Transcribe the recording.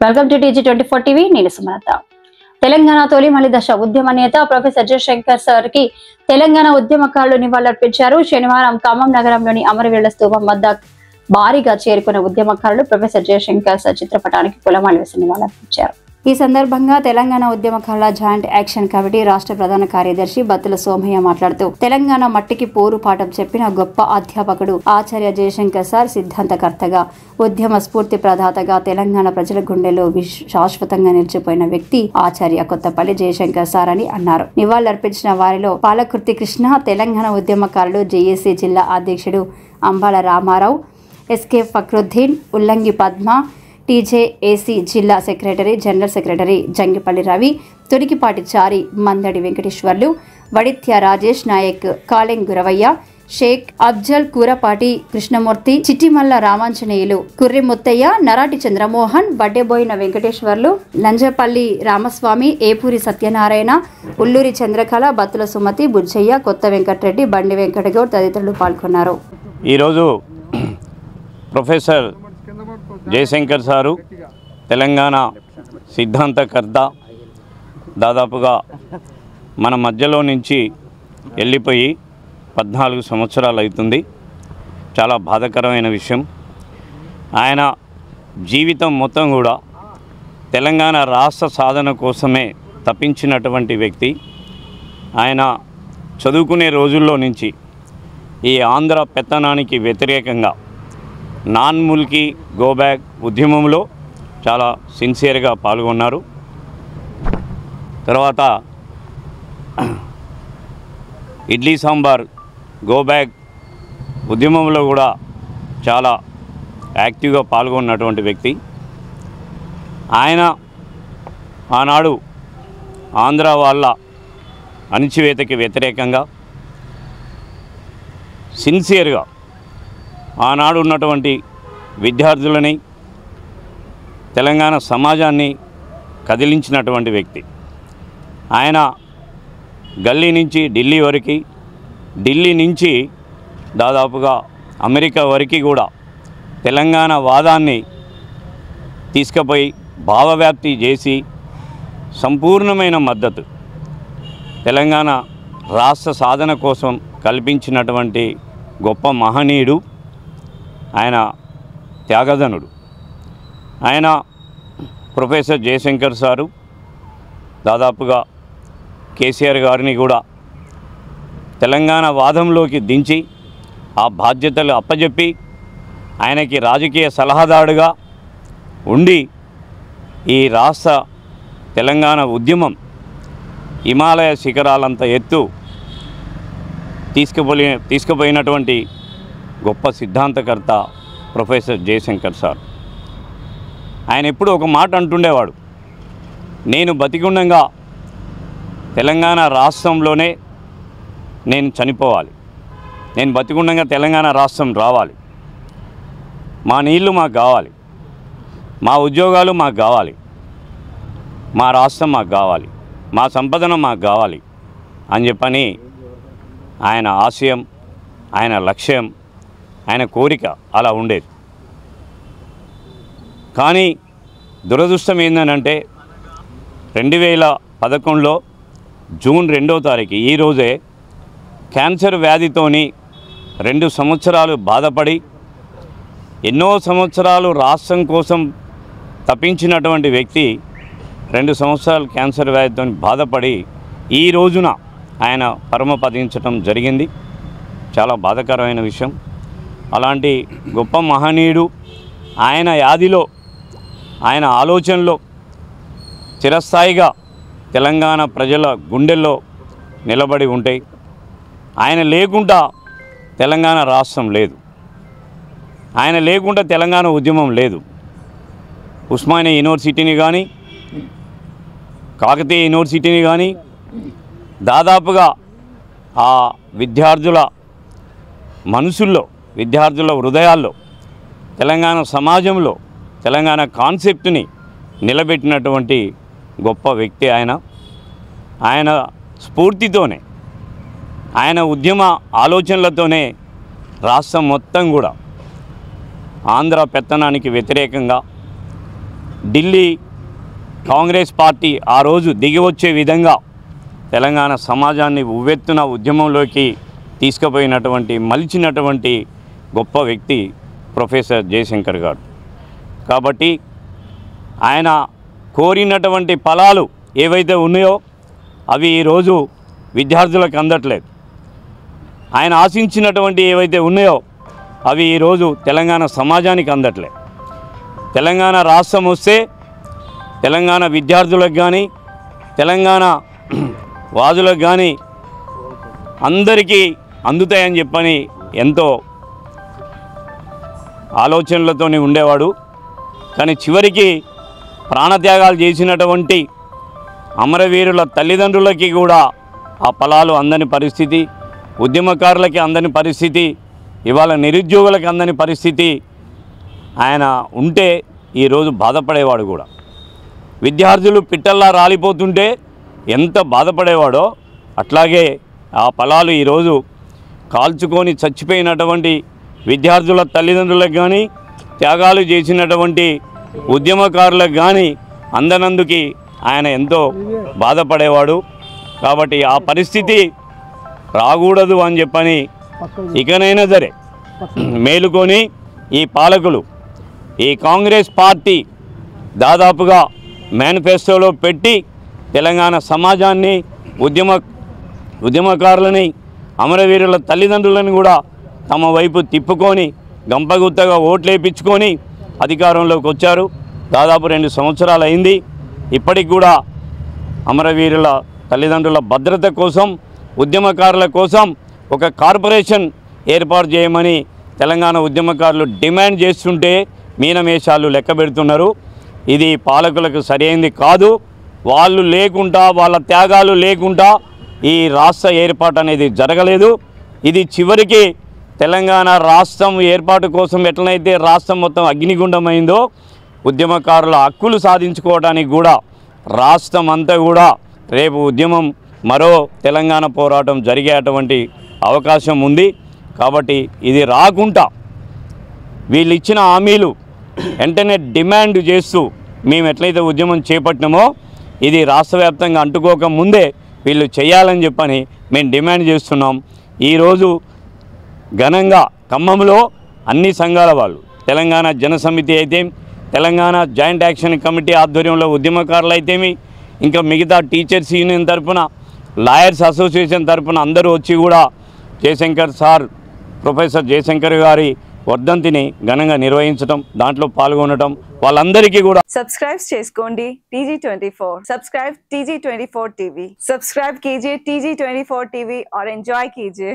Welcome to TG24 TV. నేను సుమలత. తెలంగాణ తొలి మలి దశ ఉద్యమ నేత ప్రొఫెసర్ జయశంకర్ సార్ కి తెలంగాణ ఉద్యమకారులు నివాళులర్పించారు. శనివారం ఖమ్మం నగరంలోని అమరవీరుల స్తూపం వద్ద భారీగా చేరుకున్న ఉద్యమకారులు ప్రొఫెసర్ జయశంకర్ సార్ చిత్రపటానికి పూలమాల వేసి నివాళులర్పించారు. ఈ సందర్భంగా తెలంగాణ ఉద్యమకారుల జాయింట్ యాక్షన్ కమిటీ రాష్ట్ర ప్రధాన కార్యదర్శి బత్తుల సోమయ్య మాట్లాడుతూ, తెలంగాణ మట్టికి పోరు పాఠం చెప్పిన గొప్ప అధ్యాపకుడు ఆచార్య జయశంకర్ సార్ సిద్ధాంతకర్తగా, ఉద్యమ స్ఫూర్తి ప్రదాతగా, తెలంగాణ ప్రజల గుండెలో శాశ్వతంగా నిలిచిపోయిన వ్యక్తి ఆచార్య కొత్తపల్లి జయశంకర్ సార్ అని అన్నారు. నివాళులర్పించిన వారిలో పాలకుర్తి కృష్ణ, తెలంగాణ ఉద్యమకారులు జేఏసీ జిల్లా అధ్యక్షుడు అంబాల రామారావు, ఎస్కే ఫక్రుద్దీన్, ఉల్లంగి పద్మ, TJAC జిల్లా సెక్రటరీ, జనరల్ సెక్రటరీ జంగిపల్లి రవి, తుడికిపాటి చారి, మందడి వెంకటేశ్వర్లు, వడిత్య రాజేష్ నాయక్, కాళెం గురవయ్య, షేక్ అఫ్జల్, కూరపాటి కృష్ణమూర్తి, చిట్టిమల్ల రామాంజనేయులు, కుర్రి ముత్తయ్య, నరాటి చంద్రమోహన్, బడ్డెబోయిన వెంకటేశ్వర్లు, లంజపల్లి రామస్వామి, ఏపూరి సత్యనారాయణ, ఉల్లూరి చంద్రకళ, బత్తుల సుమతి, బుజ్జయ్య, కొత్త వెంకటరెడ్డి, బండి వెంకటగౌడ్ తదితరులు పాల్గొన్నారు. ఈరోజు ప్రొఫెసర్ జయశంకర్ సారు తెలంగాణ సిద్ధాంతకర్త దాదాపుగా మన మధ్యలో నుంచి వెళ్ళిపోయి 14 సంవత్సరాలు అవుతుంది. చాలా బాధాకరమైన విషయం. ఆయన జీవితం మొత్తం కూడా తెలంగాణ రాష్ట్ర సాధన కోసమే తప్పించినటువంటి వ్యక్తి. ఆయన చదువుకునే రోజుల్లో నుంచి ఈ ఆంధ్ర పెత్తనానికి వ్యతిరేకంగా నాన్ ముల్కీ గో బ్యాక్ ఉద్యమంలో చాలా సిన్సియర్గా పాల్గొన్నారు. తర్వాత ఇడ్లీ సాంబార్ గో బ్యాక్ ఉద్యమంలో కూడా చాలా యాక్టివ్గా పాల్గొన్నటువంటి వ్యక్తి. ఆయన ఆనాడు ఆంధ్ర వాళ్ళ అణిచివేతకి వ్యతిరేకంగా సిన్సియర్గా ఆనాడు ఉన్నటువంటి విద్యార్థులని, తెలంగాణ సమాజాన్ని కదిలించినటువంటి వ్యక్తి. ఆయన గల్లీ నుంచి ఢిల్లీ వరకు, ఢిల్లీ నుంచి దాదాపుగా అమెరికా వరకు కూడా తెలంగాణ వాదాన్ని తీసుకుపోయి భావవ్యాప్తి చేసి సంపూర్ణమైన మద్దతు తెలంగాణ రాష్ట్ర సాధన కోసం కల్పించినటువంటి గొప్ప మహనీయుడు. ఆయన త్యాగధనుడు. ఆయన ప్రొఫెసర్ జయశంకర్ సారు దాదాపుగా కేసీఆర్ గారిని కూడా తెలంగాణ వాదంలోకి దించి ఆ బాధ్యతలు అప్పజెప్పి ఆయనకి రాజకీయ సలహాదారుగా ఉండి ఈ రాష్ట్ర తెలంగాణ ఉద్యమం హిమాలయ శిఖరాలంత ఎత్తు తీసుకుపోయినటువంటి గొప్ప సిద్ధాంతకర్త ప్రొఫెసర్ జయశంకర్ సార్. ఆయన ఎప్పుడు ఒక మాట అంటుండేవాడు, నేను బతికుండగా తెలంగాణ రాష్ట్రంలోనే నేను చనిపోవాలి, నేను బతికుండగా తెలంగాణ రాష్ట్రం రావాలి, మా నీళ్ళు మాకు కావాలి, మా ఉద్యోగాలు మాకు కావాలి, మా రాష్ట్రం మాకు కావాలి, మా సంపదన మాకు కావాలి అని చెప్పని ఆయన ఆశయం, ఆయన లక్ష్యం, ఆయన కోరిక అలా ఉండేది. కానీ దురదృష్టం ఏంటంటే 2011లో జూన్ 2వ తారీఖు ఈరోజే క్యాన్సర్ వ్యాధితోని 2 సంవత్సరాలు బాధపడి ఎన్నో సంవత్సరాలు రాష్ట్రం కోసం తప్పించినటువంటి వ్యక్తి 2 సంవత్సరాలు క్యాన్సర్ వ్యాధితో బాధపడి ఈ రోజున ఆయన పరమపదించడం జరిగింది. చాలా బాధాకరమైన విషయం. అలాంటి గొప్ప మహనీయుడు ఆయన యాదిలో, ఆయన ఆలోచనలో చిరస్థాయిగా తెలంగాణ ప్రజల గుండెల్లో నిలబడి ఉంటాయి. ఆయన లేకుండా తెలంగాణ రాష్ట్రం లేదు, ఆయన లేకుండా తెలంగాణ ఉద్యమం లేదు. ఉస్మానియా యూనివర్సిటీని కానీ, కాకతీయ యూనివర్సిటీని కానీ దాదాపుగా ఆ విద్యార్థుల మనసుల్లో, విద్యార్థుల హృదయాల్లో, తెలంగాణ సమాజంలో తెలంగాణ కాన్సెప్ట్ని నిలబెట్టినటువంటి గొప్ప వ్యక్తి ఆయన. ఆయన స్ఫూర్తితోనే, ఆయన ఉద్యమ ఆలోచనలతోనే రాష్ట్రం మొత్తం కూడా ఆంధ్ర పెత్తనానికి వ్యతిరేకంగా ఢిల్లీ కాంగ్రెస్ పార్టీ ఆ రోజు దిగి వచ్చే విధంగా తెలంగాణ సమాజాన్ని ఉవ్వెత్తున ఉద్యమంలోకి తీసుకుపోయినటువంటి మలిచినటువంటి గొప్ప వ్యక్తి ప్రొఫెసర్ జయశంకర్ గారు. కాబట్టి ఆయన కోరినటువంటి ఫలాలు ఏవైతే ఉన్నాయో అవి ఈరోజు విద్యార్థులకు అందట్లేదు. ఆయన ఆశించినటువంటి ఏవైతే ఉన్నాయో అవి ఈరోజు తెలంగాణ సమాజానికి అందట్లేదు. తెలంగాణ రాష్ట్రం వస్తే తెలంగాణ విద్యార్థులకు కానీ తెలంగాణ వాదులకు కానీ అందరికీ అందుతాయని చెప్పని ఎంతో ఆలోచనలతోనే ఉండేవాడు. కానీ చివరికి ప్రాణత్యాగాలు చేసినటువంటి అమరవీరుల తల్లిదండ్రులకి కూడా ఆ ఫలాలు అందని పరిస్థితి, ఉద్యమకారులకి అందని పరిస్థితి, ఇవాళ నిరుద్యోగులకు అందని పరిస్థితి. ఆయన ఉంటే ఈరోజు బాధపడేవాడు కూడా. విద్యార్థులు పిట్టల్లా రాలిపోతుంటే ఎంత బాధపడేవాడో అట్లాగే ఆ ఫలాలు ఈరోజు కాల్చుకొని చచ్చిపోయినటువంటి విద్యార్థుల తల్లిదండ్రులకు కానీ త్యాగాలు చేసినటువంటి ఉద్యమకారులకు కానీ అందనందుకు ఆయన ఎంతో బాధపడేవాడు. కాబట్టి ఆ పరిస్థితి రాకూడదు అని చెప్పని ఇకనైనా సరే మేలుకొని ఈ పాలకులు ఈ కాంగ్రెస్ పార్టీ దాదాపుగా మేనిఫెస్టోలో పెట్టి తెలంగాణ సమాజాన్ని ఉద్యమకారులని అమరవీరుల తల్లిదండ్రులను కూడా తమ వైపు తిప్పుకొని గంపగుత్తగా ఓట్లేపించుకొని అధికారంలోకి వచ్చారు. దాదాపు 2 సంవత్సరాలు అయింది. ఇప్పటికి కూడా అమరవీరుల తల్లిదండ్రుల భద్రత కోసం ఉద్యమకారుల కోసం ఒక కార్పొరేషన్ ఏర్పాటు చేయమని తెలంగాణ ఉద్యమకారులు డిమాండ్ చేస్తుంటే మీనమేషాలు లెక్క పెడుతున్నారు. ఇది పాలకులకు సరైనది కాదు. వాళ్ళు లేకుండా వాళ్ళ త్యాగాలు లేకుండా ఈ రాష్ట్ర ఏర్పాటు అనేది జరగలేదు. ఇది చివరికి తెలంగాణ రాష్ట్రం ఏర్పాటు కోసం ఎట్లనైతే రాష్ట్రం మొత్తం అగ్నిగుండమైందో ఉద్యమకారుల హక్కులు సాధించుకోవడానికి కూడా రాష్ట్రం అంతా కూడా రేపు ఉద్యమం మరో తెలంగాణ పోరాటం జరిగేటువంటి అవకాశం ఉంది. కాబట్టి ఇది రాకుండా వీళ్ళు ఇచ్చిన హామీలు వెంటనే డిమాండ్ చేస్తూ మేము ఎట్లయితే ఉద్యమం చేపట్టినామో ఇది రాష్ట్ర వ్యాప్తంగా అంటుకోక ముందే వీళ్ళు చేయాలని చెప్పని మేము డిమాండ్ చేస్తున్నాం. ఈరోజు ఘనంగా ఖమ్మంలో అన్ని సంఘాల వాళ్ళు తెలంగాణ జనసమితి అయితే తెలంగాణ జాయింట్ యాక్షన్ కమిటీ ఆధ్వర్యంలో ఉద్యమకారులు అయితేమి ఇంకా మిగతా టీచర్స్ యూనియన్ తరఫున లాయర్స్ అసోసియేషన్ తరఫున అందరూ వచ్చి కూడా జయశంకర్ సార్ ప్రొఫెసర్ జయశంకర్ గారి వర్ధంతిని ఘనంగా నిర్వహించడం దాంట్లో పాల్గొనడం వాళ్ళందరికీ కూడా సబ్స్క్రైబ్ చేసుకోండి TG24 subscribe TG24 TV subscribe कीजिए TG24 TV और एंजॉय कीजिए।